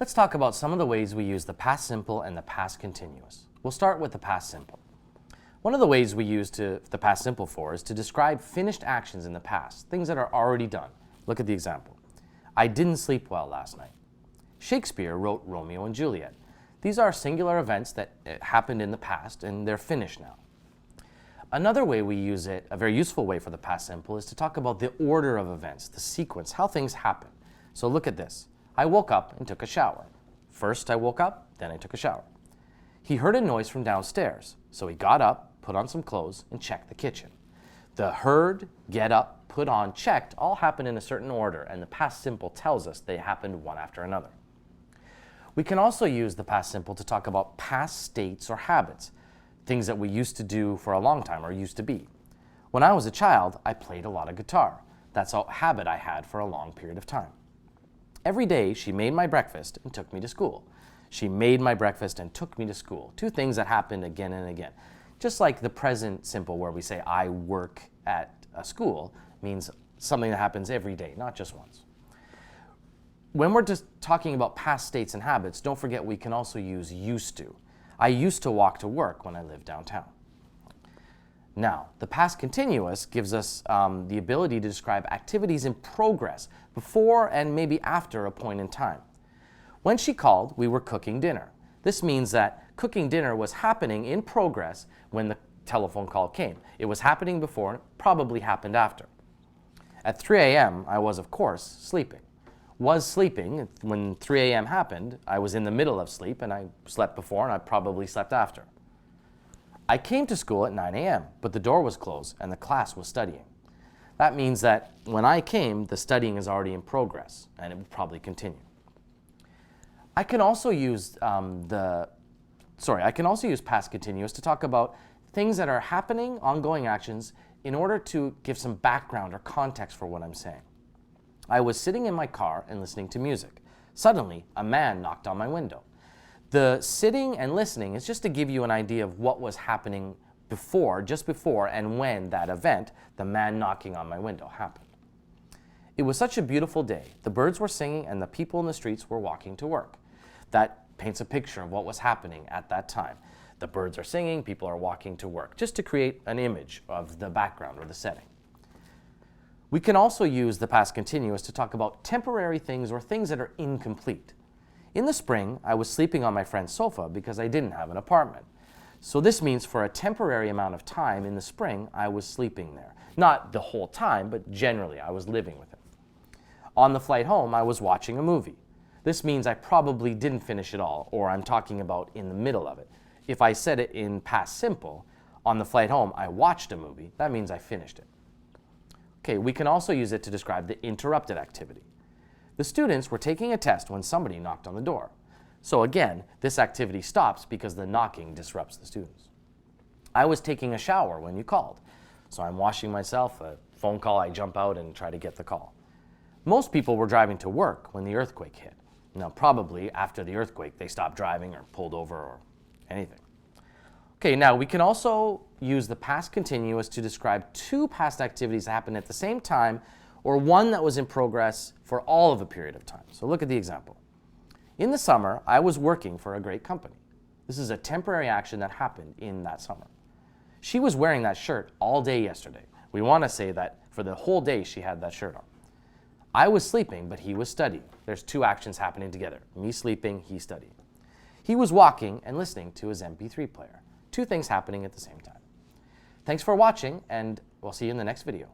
Let's talk about some of the ways we use the past simple and the past continuous. We'll start with the past simple. One of the ways we use the past simple for is to describe finished actions in the past, things that are already done. Look at the example. I didn't sleep well last night. Shakespeare wrote Romeo and Juliet. These are singular events that happened in the past and they're finished now. Another way we use it, a very useful way for the past simple, is to talk about the order of events, the sequence, how things happen. So look at this. I woke up and took a shower. First I woke up, then I took a shower. He heard a noise from downstairs, so he got up, put on some clothes, and checked the kitchen. The heard, get up, put on, checked all happened in a certain order, and the past simple tells us they happened one after another. We can also use the past simple to talk about past states or habits, things that we used to do for a long time or used to be. When I was a child, I played a lot of guitar. That's a habit I had for a long period of time. Every day, she made my breakfast and took me to school. She made my breakfast and took me to school. Two things that happened again and again. Just like the present simple where we say, I work at a school, means something that happens every day, not just once. When we're just talking about past states and habits, don't forget we can also use used to. I used to walk to work when I lived downtown. Now, the past continuous gives us the ability to describe activities in progress before and maybe after a point in time. When she called, we were cooking dinner. This means that cooking dinner was happening in progress when the telephone call came. It was happening before and it probably happened after. At 3 a.m., I was, of course, sleeping. Was sleeping when 3 a.m. happened. I was in the middle of sleep and I slept before and I probably slept after. I came to school at 9 a.m., but the door was closed and the class was studying. That means that when I came, the studying is already in progress and it will probably continue. I can also use past continuous to talk about things that are happening, ongoing actions, in order to give some background or context for what I'm saying. I was sitting in my car and listening to music. Suddenly, a man knocked on my window. The sitting and listening is just to give you an idea of what was happening before, just before, and when that event, the man knocking on my window, happened. It was such a beautiful day. The birds were singing and the people in the streets were walking to work. That paints a picture of what was happening at that time. The birds are singing, people are walking to work, just to create an image of the background or the setting. We can also use the past continuous to talk about temporary things or things that are incomplete. In the spring, I was sleeping on my friend's sofa because I didn't have an apartment. So this means for a temporary amount of time in the spring, I was sleeping there. Not the whole time, but generally I was living with him. On the flight home, I was watching a movie. This means I probably didn't finish it all, or I'm talking about in the middle of it. If I said it in past simple, on the flight home, I watched a movie, that means I finished it. Okay, we can also use it to describe the interrupted activity. The students were taking a test when somebody knocked on the door. So again, this activity stops because the knocking disrupts the students. I was taking a shower when you called. So I'm washing myself, a phone call, I jump out and try to get the call. Most people were driving to work when the earthquake hit. Now, probably after the earthquake, they stopped driving or pulled over or anything. Okay, now we can also use the past continuous to describe two past activities that happened at the same time or one that was in progress for all of a period of time. So look at the example. In the summer, I was working for a great company. This is a temporary action that happened in that summer. She was wearing that shirt all day yesterday. We want to say that for the whole day she had that shirt on. I was sleeping, but he was studying. There's two actions happening together. Me sleeping, he studying. He was walking and listening to his MP3 player. Two things happening at the same time. Thanks for watching, and we'll see you in the next video.